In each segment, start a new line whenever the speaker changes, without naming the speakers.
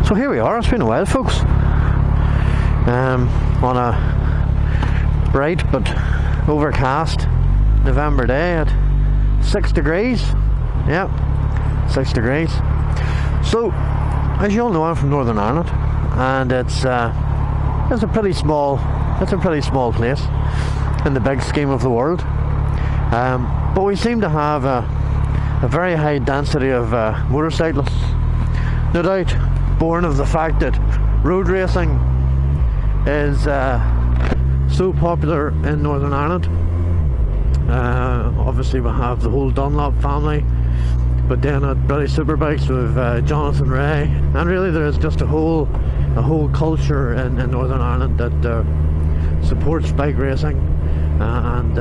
So here we are, it's been a while folks, on a bright but overcast November day at 6 degrees, yeah, 6 degrees. So, as you all know, I'm from Northern Ireland, and it's a pretty small place in the big scheme of the world, but we seem to have a very high density of motorcyclists, no doubt born of the fact that road racing is so popular in Northern Ireland. Obviously we have the whole Dunlop family, but then at British Superbikes with Jonathan Ray, and really there is just a whole culture in Northern Ireland that supports bike racing, and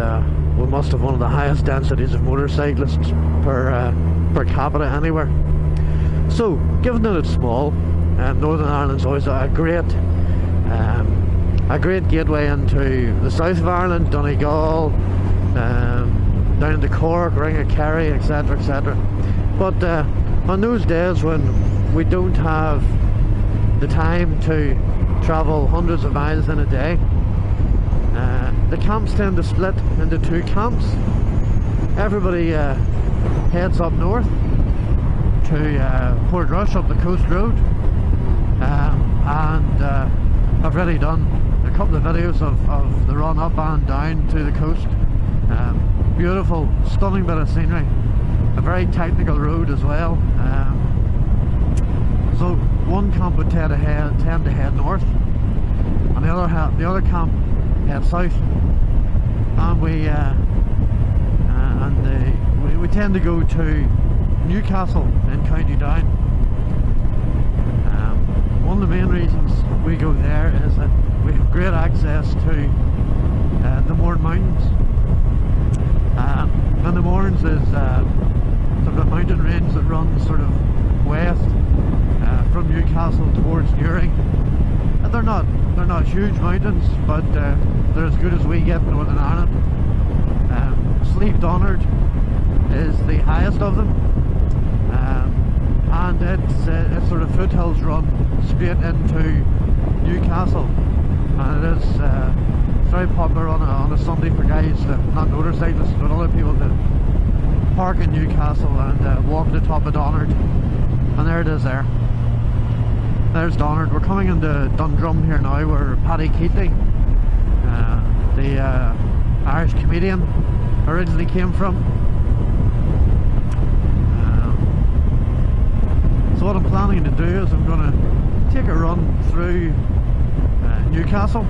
we must have one of the highest densities of motorcyclists per capita anywhere. So, given that it's small, Northern Ireland's always a great gateway into the south of Ireland, Donegal, down to Cork, Ring of Kerry, etc, etc. But on those days when we don't have the time to travel hundreds of miles in a day, the camps tend to split into two camps. Everybody heads up north to Portrush up the coast road, and I've already done a couple of videos of the run up and down to the coast. Beautiful, stunning bit of scenery, a very technical road as well. So one camp would tend to head north, and the other camp head south, and we tend to go to Newcastle in County Down. One of the main reasons we go there is that we have great access to the Mourne Mountains, and the Mournes is sort of a mountain range that runs sort of west from Newcastle towards Newry. And they're not huge mountains, but they're as good as we get in Northern Ireland. Slieve Donard is the highest of them, and it's sort of foothills run straight into Newcastle, and it is very popular on a Sunday for guys, not motorcyclists, but other people that park in Newcastle and walk to the top of Donard. And there it is there. There's Donard. We're coming into Dundrum here now, where Paddy Keatley, the Irish comedian, originally came from. So what I'm planning to do is I'm going to take a run through Newcastle.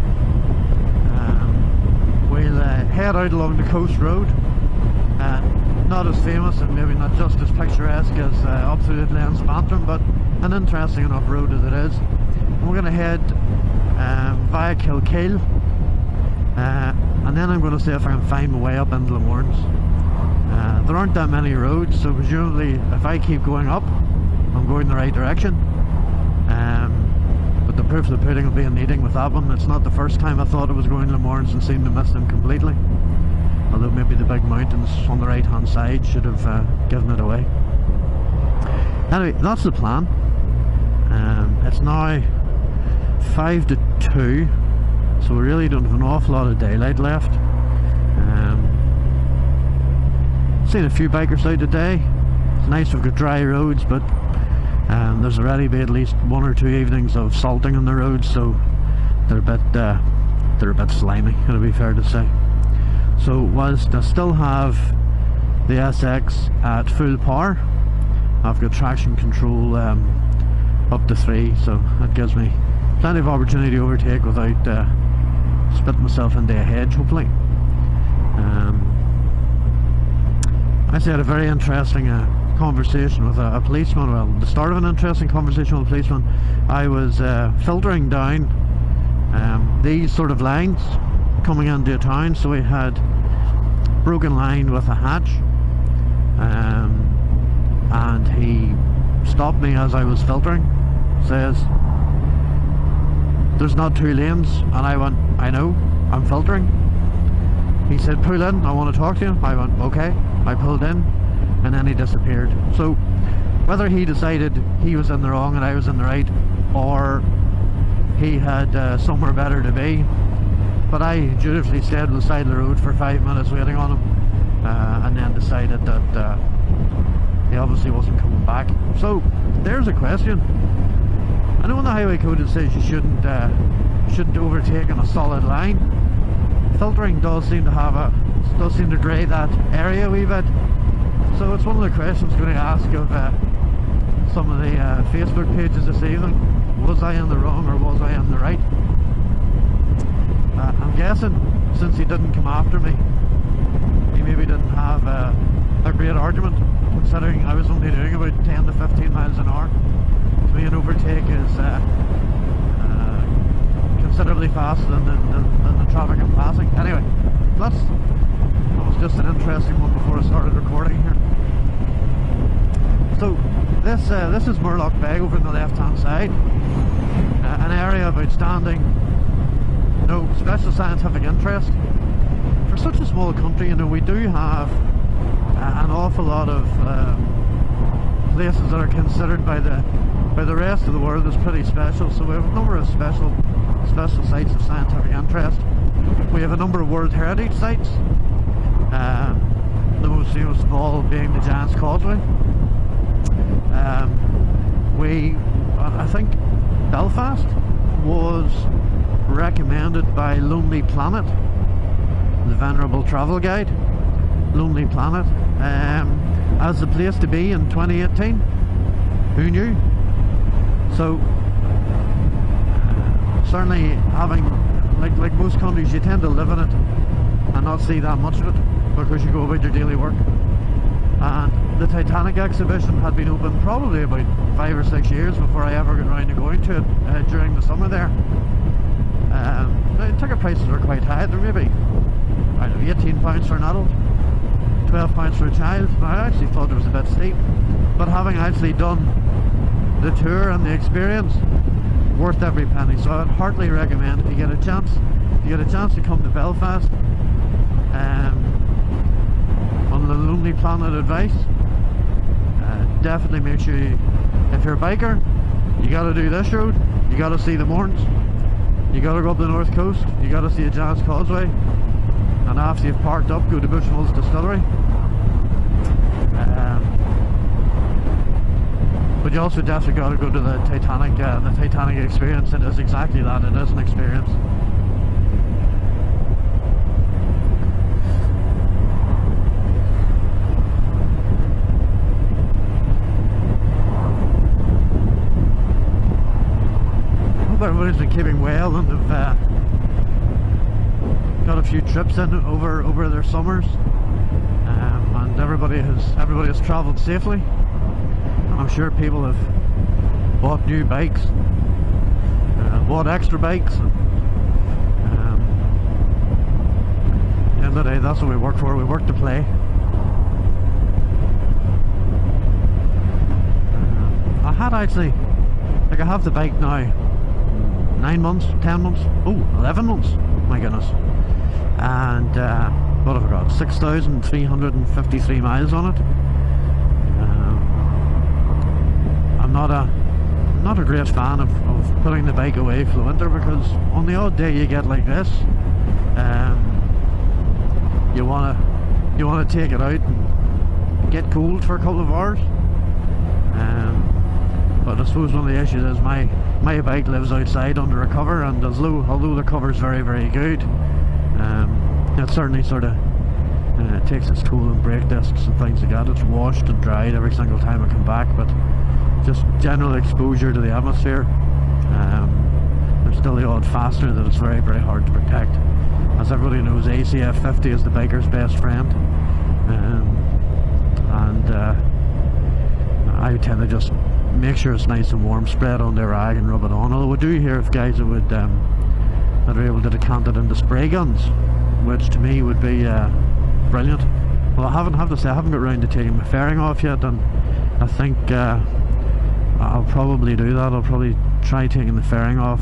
We'll head out along the coast road, not as famous and maybe not just as picturesque as up through the Glens of Antrim, but an interesting enough road as it is. And we're going to head via Kilkeel, and then I'm going to see if I can find my way up into the Mournes. There aren't that many roads, so presumably if I keep going up, I'm going the right direction. But the proof of the pudding will be in the eating with that one. It's not the first time I thought I was going to the Mournes and seemed to miss them completely. Although maybe the big mountains on the right hand side should have given it away. Anyway, that's the plan. It's now 5 to 2, so we really don't have an awful lot of daylight left. Seen a few bikers out today. It's nice we've got dry roads, but there's already been at least 1 or 2 evenings of salting on the roads, so they're a bit slimy, it'll be fair to say. So whilst I still have the SX at full power, I've got traction control up to 3, so that gives me plenty of opportunity to overtake without spitting myself into a hedge, hopefully. I actually had a very interesting conversation with a policeman, well, the start of an interesting conversation with a policeman. I was filtering down these sort of lines coming into a town, so we had broken line with a hatch, and he stopped me as I was filtering, says, "There's not 2 lanes," and I went, "I know, I'm filtering." He said, "Pull in, I want to talk to you." I went, "Okay." I pulled in, and then he disappeared. So whether he decided he was in the wrong and I was in the right, or he had somewhere better to be. But I dutifully stayed on the side of the road for 5 minutes waiting on him, and then decided that he obviously wasn't coming back. So there's a question. I know in the highway code it says you shouldn't overtake in a solid line. Filtering does seem to grey that area a wee bit. So it's one of the questions I'm going to ask of some of the Facebook pages this evening. Was I in the wrong or was I in the right? I'm guessing, since he didn't come after me, he maybe didn't have a great argument, considering I was only doing about 10 to 15 miles an hour. To me, an overtake is considerably faster than the traffic I'm passing. Anyway, that was just an interesting one before I started recording here. So this is Murlock Bay over on the left hand side, an area of outstanding special scientific interest. For such a small country, we do have an awful lot of places that are considered by the rest of the world as pretty special. So we have a number of special sites of scientific interest. We have a number of World Heritage sites, the most famous of all being the Giant's Causeway. I think Belfast was recommended by Lonely Planet, the venerable travel guide, Lonely Planet, as the place to be in 2018. Who knew? So certainly having, like most countries, you tend to live in it and not see that much of it because you go about your daily work. And the Titanic exhibition had been open probably about 5 or 6 years before I ever got around to going to it during the summer there. The ticket prices were quite high. They were maybe, I don't know, £18 for an adult, £12 for a child. I actually thought it was a bit steep, but having actually done the tour and the experience, worth every penny. So I'd heartily recommend, if you get a chance to come to Belfast, on the Lonely Planet advice, definitely make sure if you're a biker, you got to do this road. You got to see the Mournes. You got to go up the north coast. You got to see the Giant's Causeway, and after you've parked up, go to Bushmills Distillery. But you also definitely got to go to the Titanic experience. It is exactly that. It is an experience. Everybody's been keeping well, and they've got a few trips in over their summers, and everybody has travelled safely. And I'm sure people have bought new bikes, bought extra bikes. And, at the end of the day, that's what we work for. We work to play. I had actually, I have the bike now 9 months, 10 months, 11 months, my goodness. And what have I got? 6,353 miles on it. I'm not a great fan of putting the bike away for the winter, because on the odd day you get like this, you wanna take it out and get cooled for a couple of hours. But I suppose one of the issues is my bike lives outside under a cover, and although the cover is very, very good, it certainly sort of takes its toll on brake discs and things like that. It's washed and dried every single time I come back, but just general exposure to the atmosphere, there's still the odd fastener that it's very, very hard to protect. As everybody knows, ACF 50 is the biker's best friend, and I tend to just make sure it's nice and warm, spread on the rag and rub it on. Although we do hear of guys that would that are able to decant it into spray guns, which to me would be brilliant. Well, I haven't got around to taking my fairing off yet, and I think I'll probably do that. I'll probably try taking the fairing off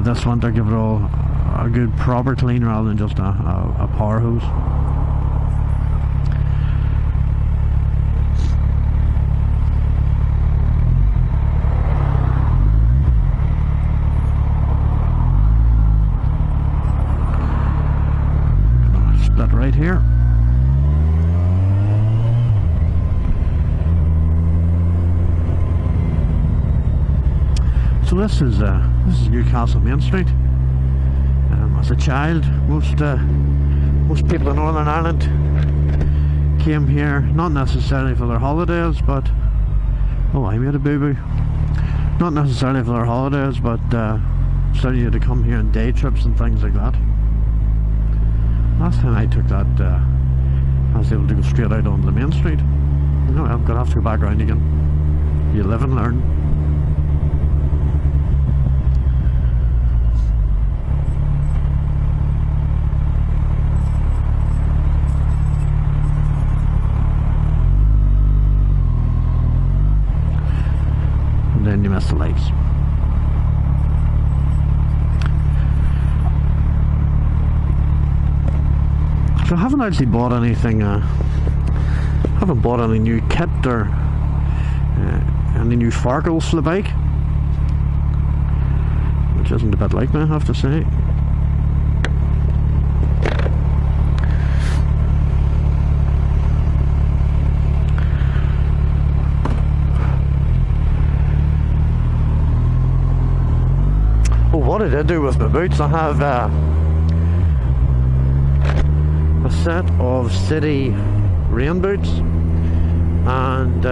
this winter, give it all a good proper clean rather than just a power hose. So this is Newcastle Main Street. As a child, most people in Northern Ireland came here not necessarily for their holidays, but I made a boo-boo. Not necessarily for their holidays, but certainly to come here on day trips and things like that. Last time I took that, I was able to go straight out onto the main street. No, I'm gonna have to go back around again. You live and learn. And then you miss the lights. So I haven't actually bought anything, haven't bought any new kit or any new farkles for the bike, which isn't a bit like me, I have to say. What I did do with my boots, I have a set of city rain boots, and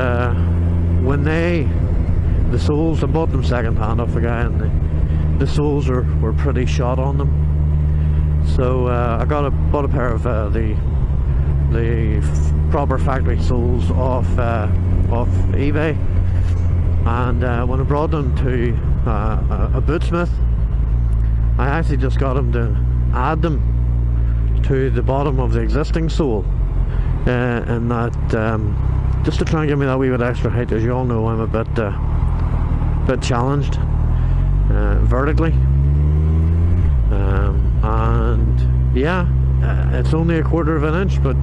when the soles, I bought them second hand off a guy, and the soles were pretty shot on them, so I bought a pair of the proper factory soles off eBay, and when I brought them to a bootsmith, I actually just got him to add them to the bottom of the existing sole, and that just to try and give me that wee bit extra height. As you all know, I'm a bit challenged vertically, and yeah, it's only a quarter of an inch, but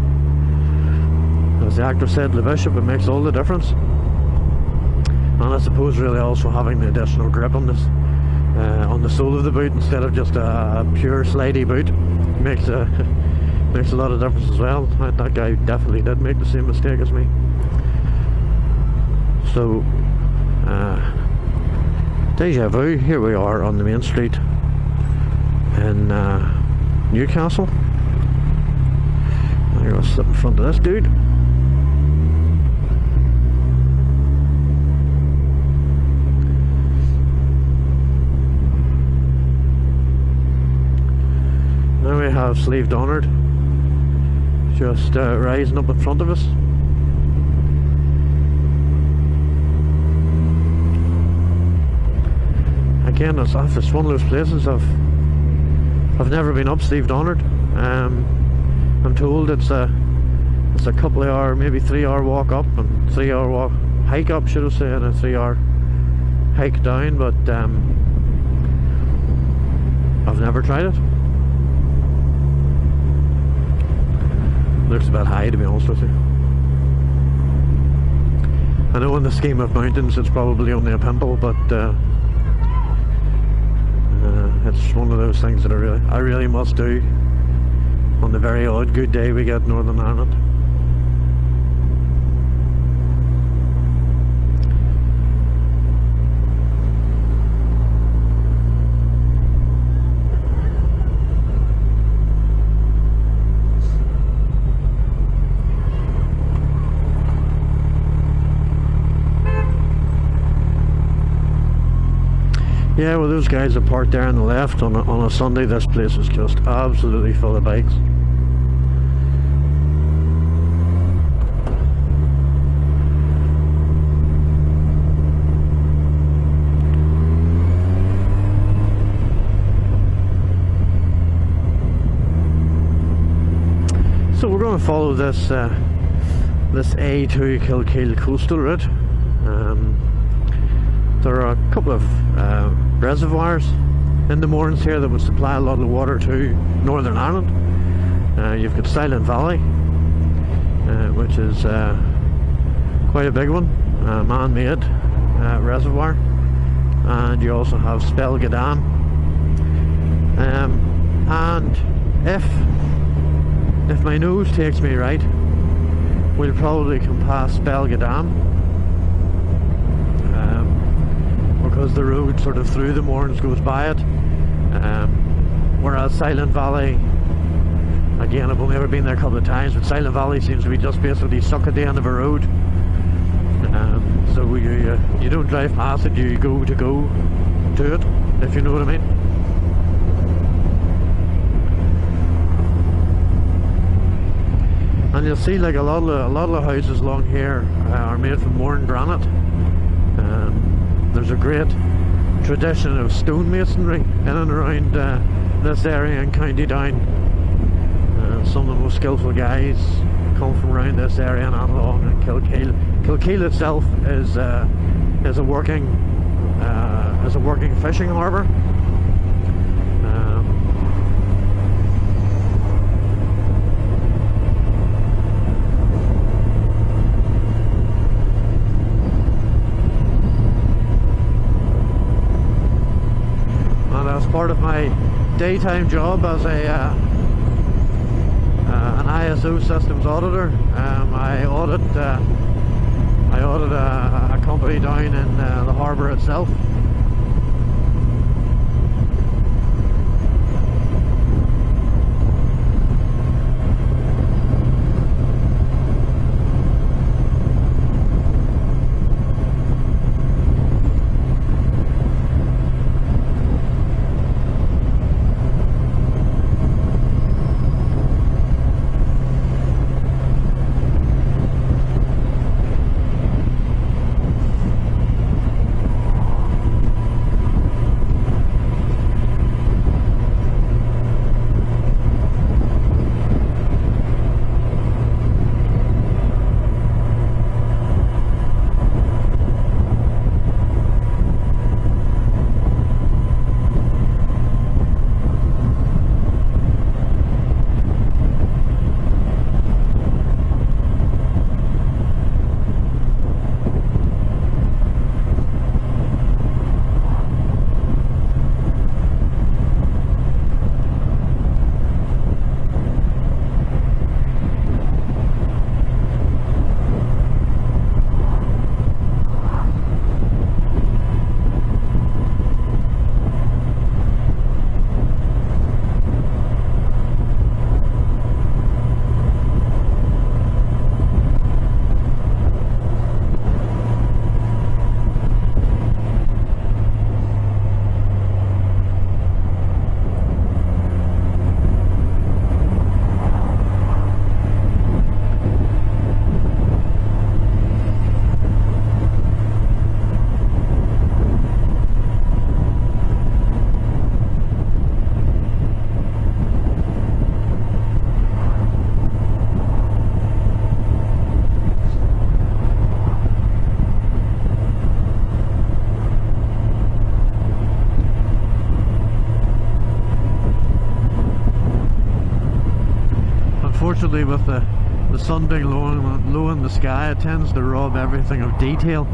as the actor said, Le Bishop, it makes all the difference. And I suppose really also having the additional grip on this on the sole of the boot instead of just a pure slidey boot makes a lot of difference as well. That guy definitely did make the same mistake as me. So deja vu, here we are on the main street in Newcastle. I'm gonna sit in front of this dude. Now we have Slave Donard just rising up in front of us. Again, it's one of those places I've never been up Slave Donard. I'm told it's a couple of hour, maybe 3 hour walk up and 3 hour walk hike up, should I say, and a 3 hour hike down, but I've never tried it. Looks a bit high, to be honest with you. I know in the scheme of mountains it's probably only a pimple, but it's one of those things that I really must do on the very odd good day we get in Northern Ireland. Yeah, well, those guys that parked there on the left on a Sunday, this place is just absolutely full of bikes. So we're going to follow this this A2 Kilkeel coastal route. There are a couple of reservoirs in the Mournes here that would supply a lot of water to Northern Ireland. You've got Silent Valley, which is quite a big one, man-made reservoir, and you also have Spelga Dam. And if my nose takes me right, we'll probably come past Spelga Dam. We're because the road sort of through the Mournes goes by it. Whereas Silent Valley, again, I've only ever been there a couple of times, but Silent Valley seems to be just basically stuck at the end of a road. So you don't drive past it, you go to it, if you know what I mean. And you'll see like a lot of the houses along here are made from Mourne granite. There's a great tradition of stonemasonry in and around this area in County Down. Some of the most skillful guys come from around this area and on along in Kilkeel. Kilkeel itself is a working fishing harbour. And as part of my daytime job as an ISO systems auditor, I audit a company down in the harbour itself. Unfortunately, with the sun being low in the sky, it tends to rob everything of detail.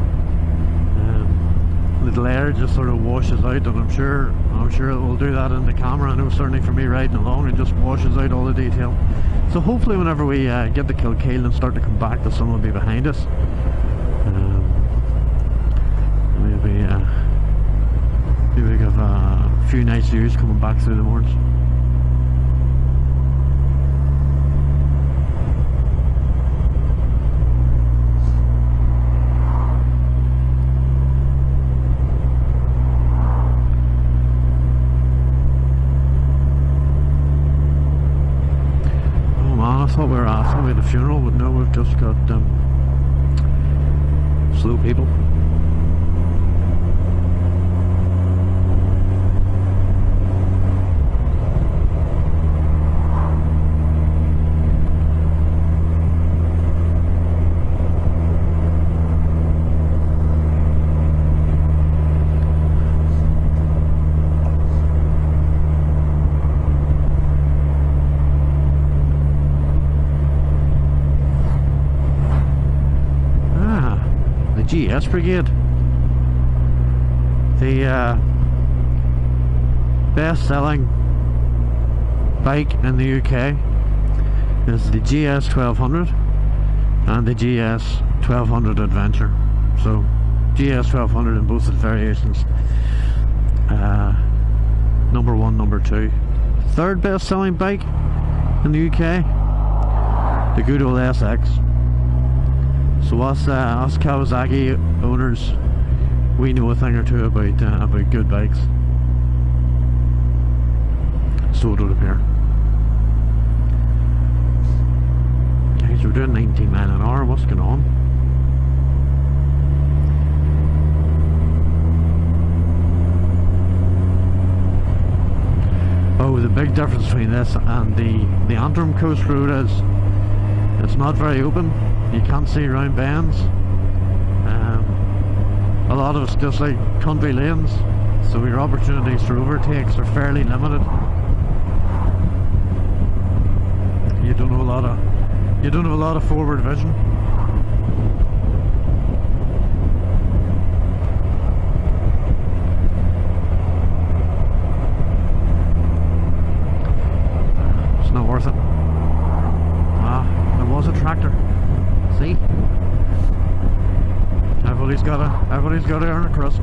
The glare just sort of washes out, and I'm sure it will do that in the camera. I know certainly for me riding along, it just washes out all the detail. So hopefully whenever we get to Kilkeel and start to come back, the sun will be behind us. Maybe we have a few nice views coming back through the Mournes. I thought we were at a funeral, but no, we've just got slow people. GS Brigade. The best-selling bike in the UK is the GS 1200 and the GS 1200 Adventure. So GS 1200 in both its variations. Number 1, number 2. Third best selling bike in the UK. The good old SX. So us Kawasaki owners, we know a thing or two about good bikes. So it would appear. Guys, we're doing 19 miles an hour. What's going on? Oh, the big difference between this and the Antrim Coast Road is it's not very open. You can't see round bends. A lot of it's just like country lanes, so your opportunities for overtakes are fairly limited. You don't have a lot of forward vision. It's not worth it. Ah, there was a tractor. See? Everybody's got to earn a crust.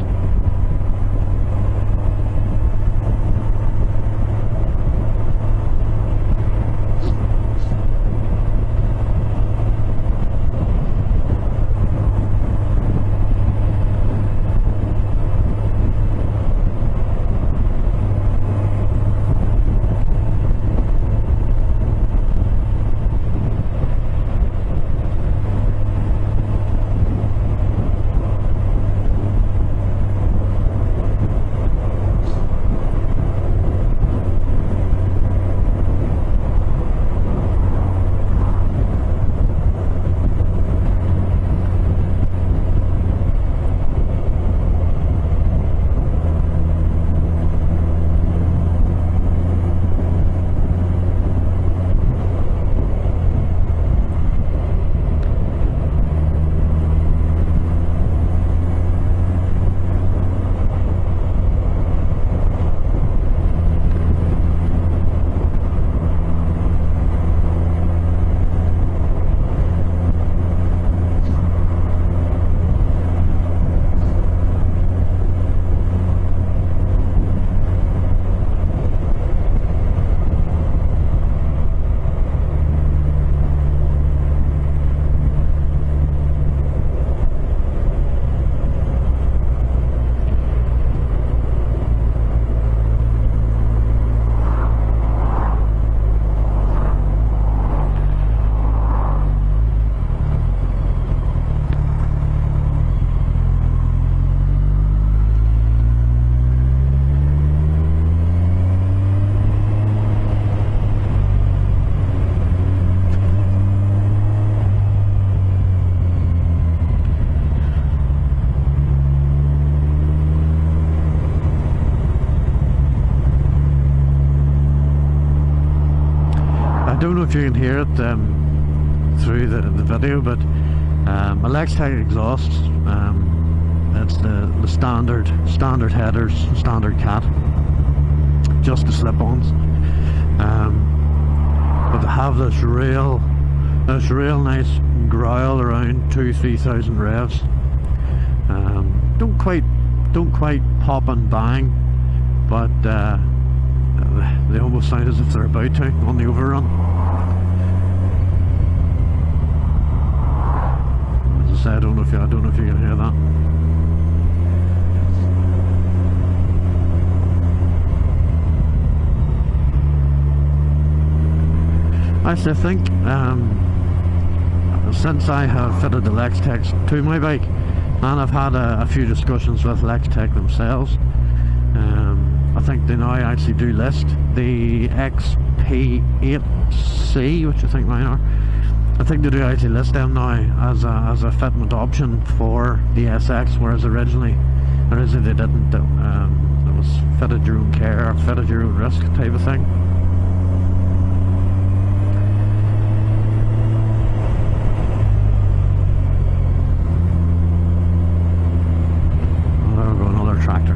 I don't know if you can hear it through the video, but my Lextech exhaust, it's the standard headers, standard cat, just the slip-ons, but they have this real nice growl around 2,000-3,000 revs. Don't quite pop and bang, but they almost sound as if they're about to on the overrun. As I say, I don't know if you can hear that. Actually, I think since I have fitted the Lextech to my bike, and I've had a few discussions with Lextech themselves, I think they now actually do list the XP8C, which I think mine are. I think they do actually list them now as a fitment option for the SX, whereas originally they didn't. It was fit at your own care, fit at your own risk type of thing. Oh, there we go, another tractor.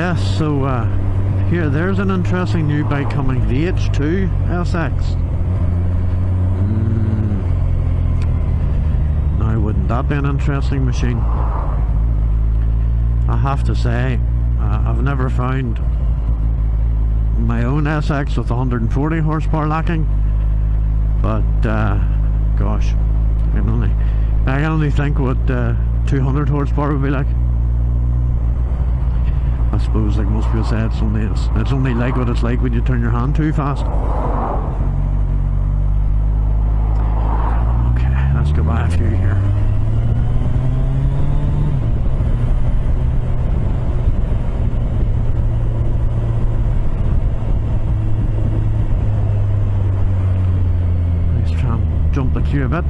Yes, so here, there's an interesting new bike coming, the H2 SX. Now, wouldn't that be an interesting machine? I have to say, I've never found my own SX with 140 horsepower lacking, but gosh, I can only think what 200 horsepower would be like. I suppose, like most people say, it's only like what it's like when you turn your hand too fast. Okay, let's go by a few here. Let's try and jump the queue a bit.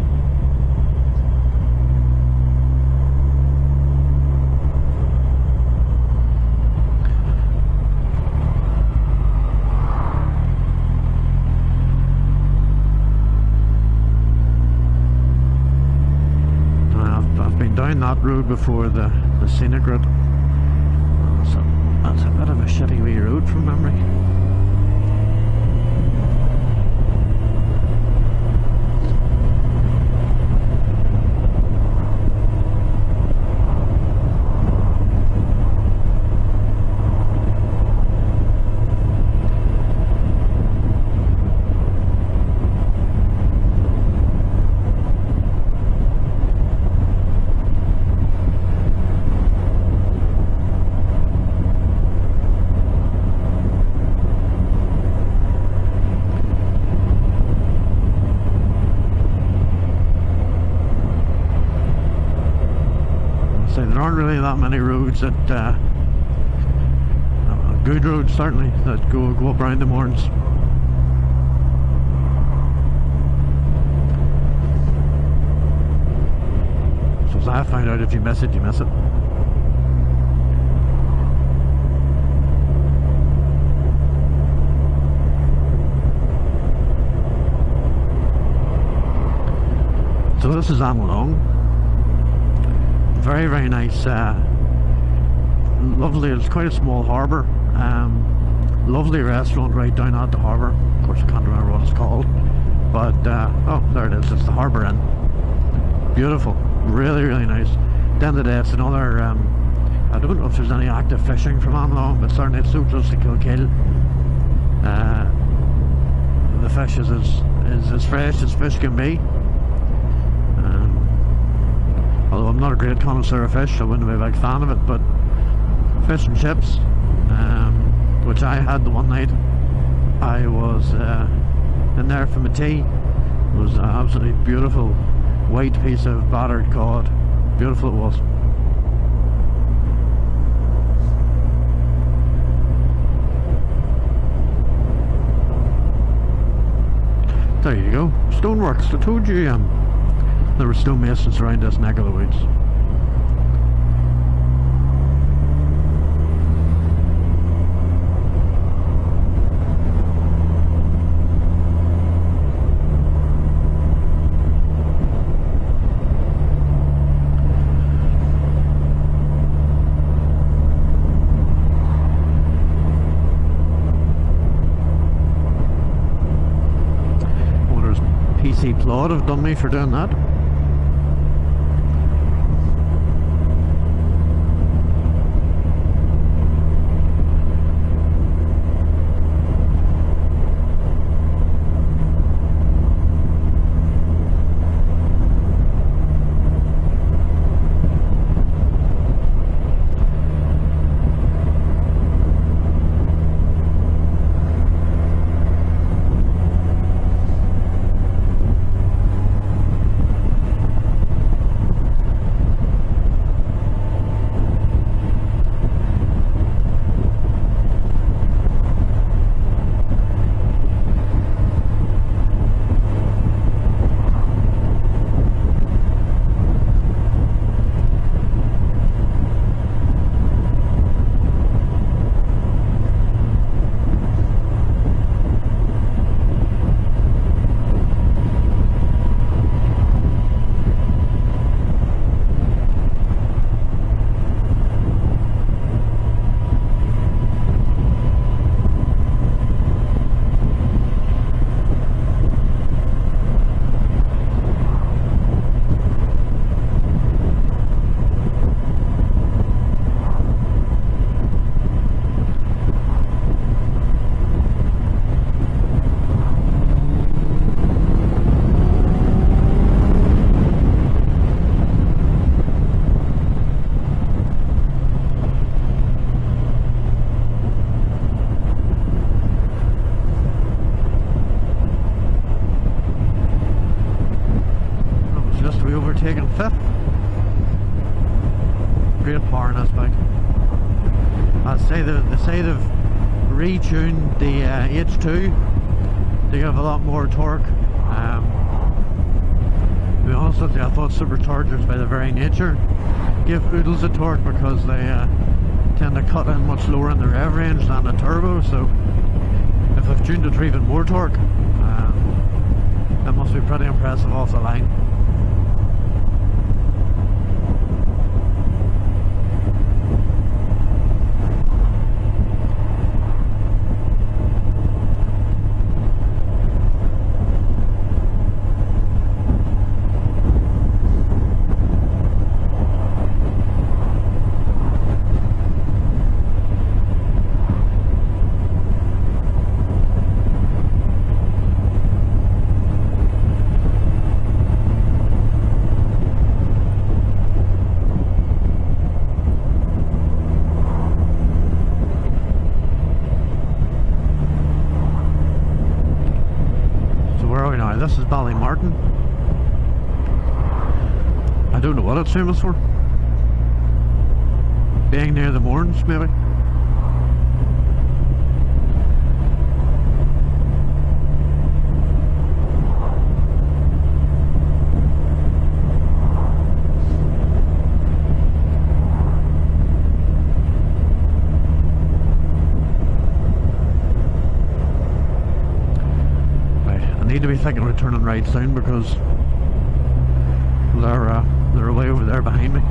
Down that road before, the Scenic route. So that's a bit of a shitty wee road from memory. So there aren't really that many roads that, good roads certainly, that go up around the Mournes. So as I found out, if you miss it, you miss it. So this is Amlong. Very, very nice, lovely. It's quite a small harbour. Lovely restaurant right down at the harbour. Of course I can't remember what it's called, but oh, there it is, it's the Harbour Inn. Beautiful, really, really nice. At the end of the day, it's another, I don't know if there's any active fishing from Amlong, but certainly it's so close to Kilkill. The fish is as fresh as fish can be. Although I'm not a great connoisseur of fish, I wouldn't be a big fan of it, but fish and chips, which I had the one night I was in there for my tea. It was an absolutely beautiful white piece of battered cod. Beautiful it was. There you go, stoneworks. I told you there were stonemasons around this neck of the woods. I wonder if PC Plod have done me for doing that. taking 5th. Great power in this bike. I'd say they've retuned the H2 to give a lot more torque. To be honest with you, I thought superchargers by their very nature give oodles of torque because they tend to cut in much lower in the rev range than the turbo, so if they've tuned it for even more torque, that must be pretty impressive off the line. This is Ballymartin. I don't know what it's famous for. Being near the Mournes, maybe. Need to be thinking of turning right soon because they're way over there behind me.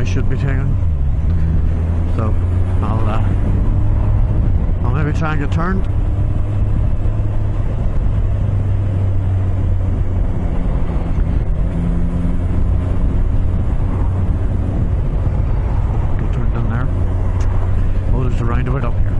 I should be taking. So I'll maybe try and get turned. Get turned in there. Oh, there's a roundabout up here.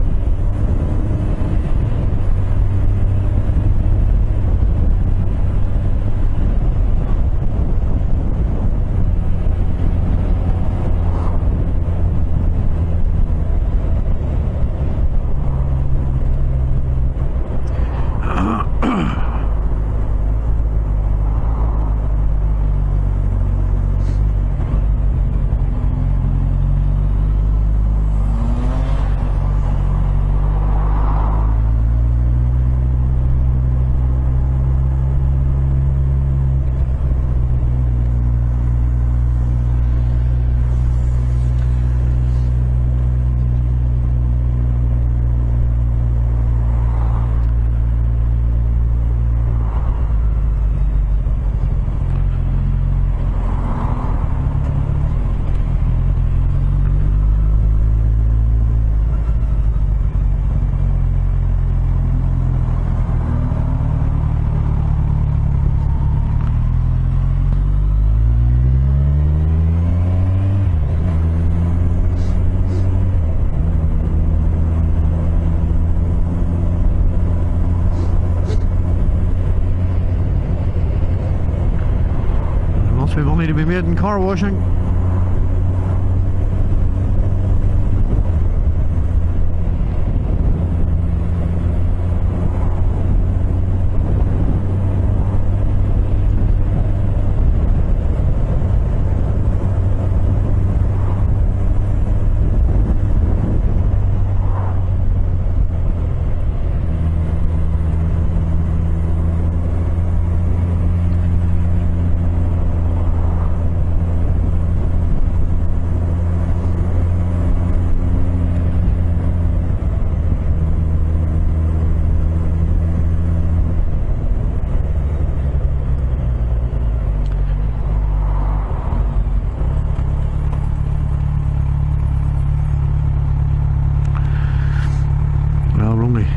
Money to be made in car washing.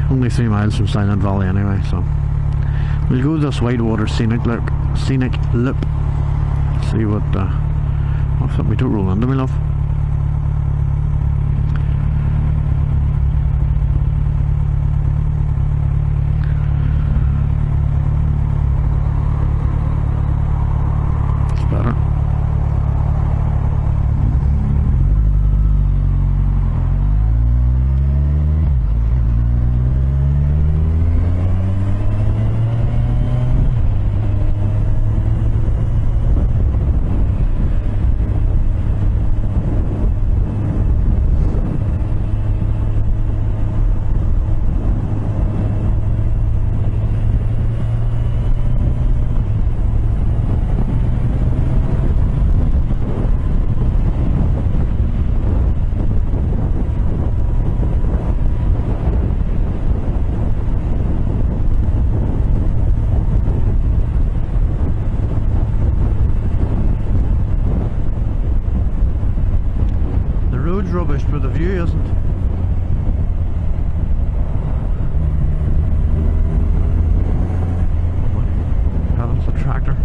Only 3 miles from Silent Valley anyway, so we'll go this Whitewater Scenic Loop. See what what's up. We don't roll into me, love. It's better. Rubbish, but the view isn't. Heavens, a tractor.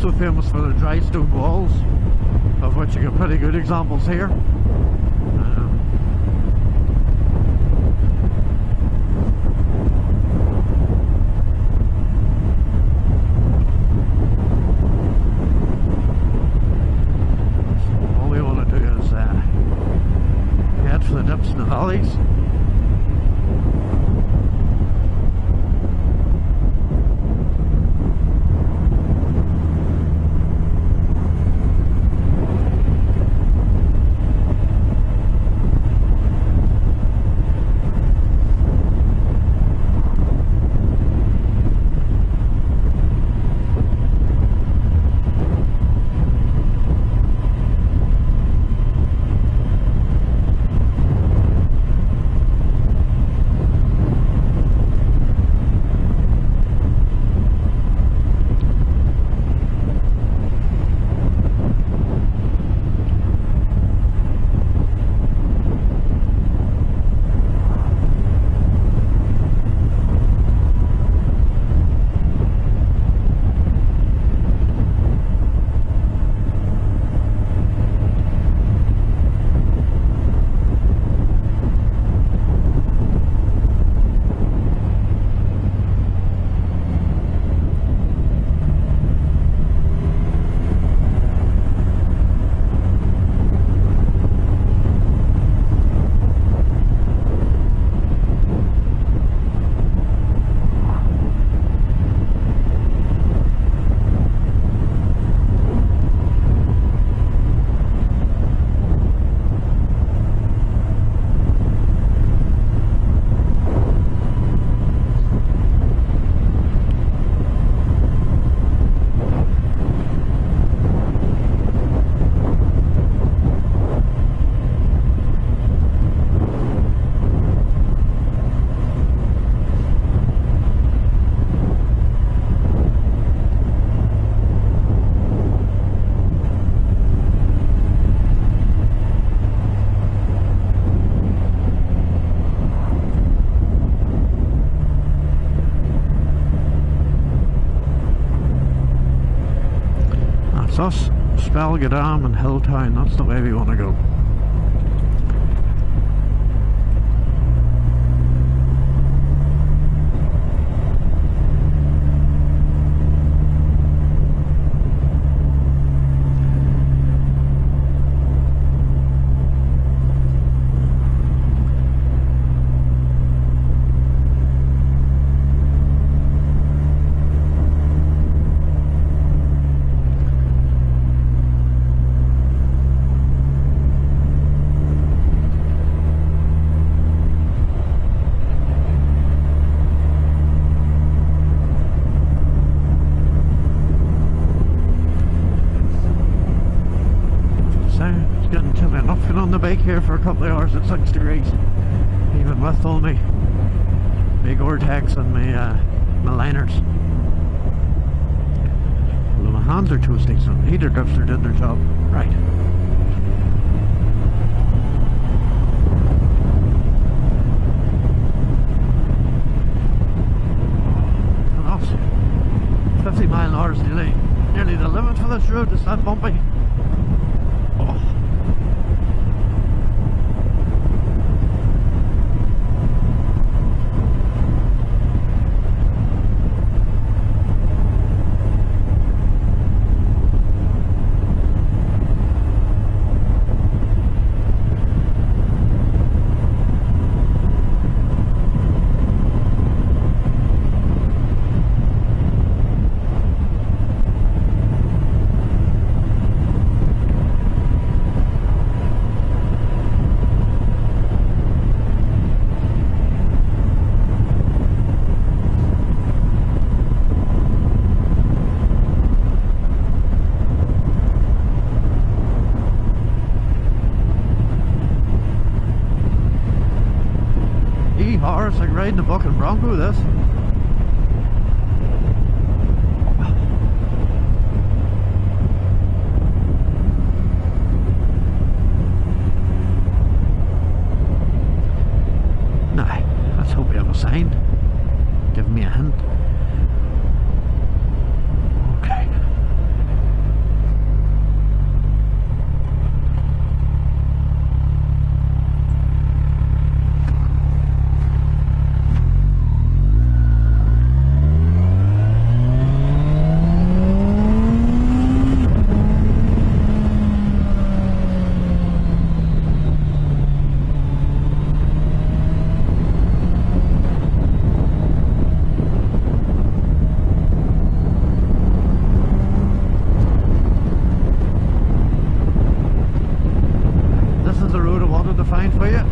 also famous for their dry stone walls, of which you get pretty good examples here. All we want to do is head for the dips and the valleys. Us, Spelga Dam and Hilltown, that's the way we want to go. It's getting chilly enough getting on the bike here for a couple of hours at 6 degrees, even with all my Gore-Tex and my liners. Although my hands are toasty, so the heater drifter did their job right. And also, 50 mile an hour is nearly the limit for this road. It's that bumpy. It's like riding a bucking bronco, this. Now, let's hope we have a sign. Give me a hint. Okay. wanted to find for you.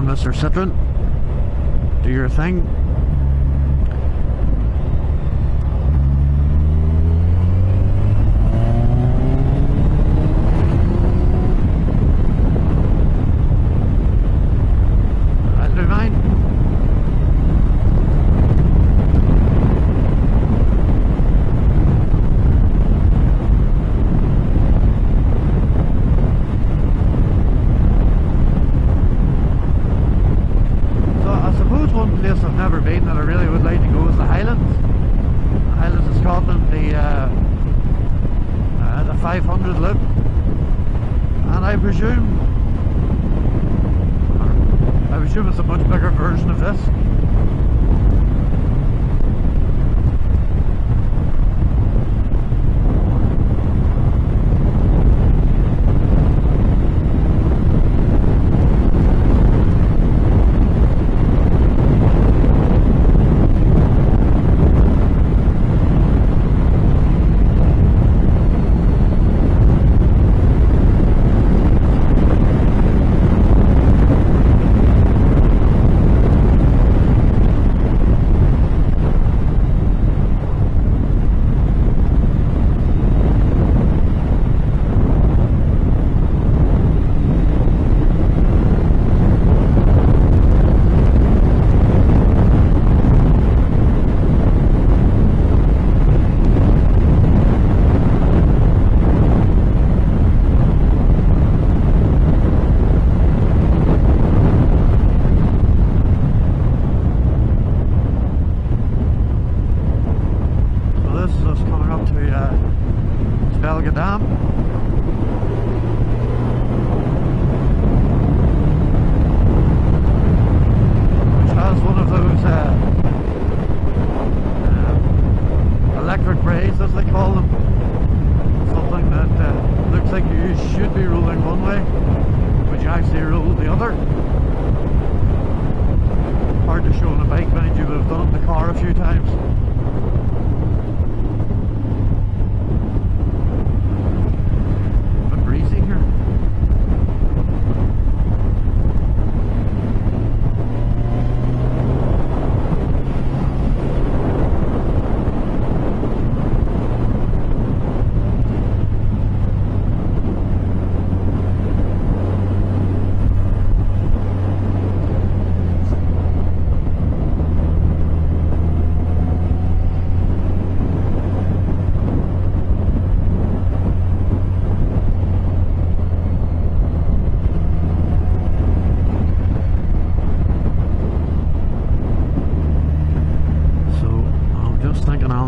Mr. Citroen, do your thing. I'll do mine. One place I've never been that I really would like to go is the Highlands. The Highlands of Scotland, the 500 loop, and I presume it's a much bigger version of this. Spelga Dam. Which has one of those electric brays, as they call them. Something that looks like you should be rolling one way, but you actually roll the other. Hard to show on a bike behind you, but I've done it in the car a few times.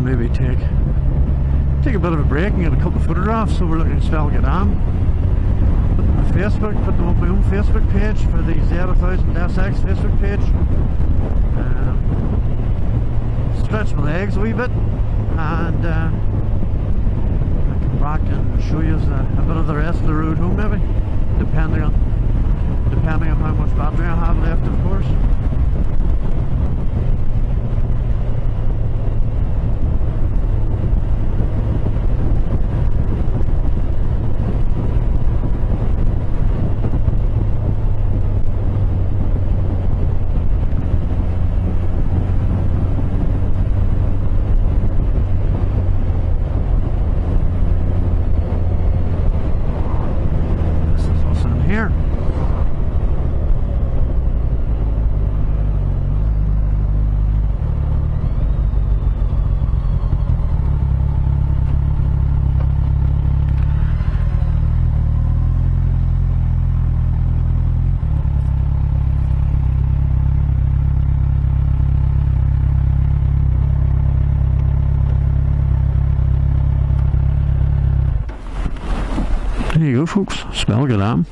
Maybe take a bit of a break and get a couple of photographs overlooking Spelga Dam. Put them on Facebook, put them on my own Facebook page for the Z1000SX Facebook page. Stretch my legs a wee bit, and I come back and show you a bit of the rest of the road home, maybe, depending on how much much battery I have left, of course. There you go, folks, Spelga Dam.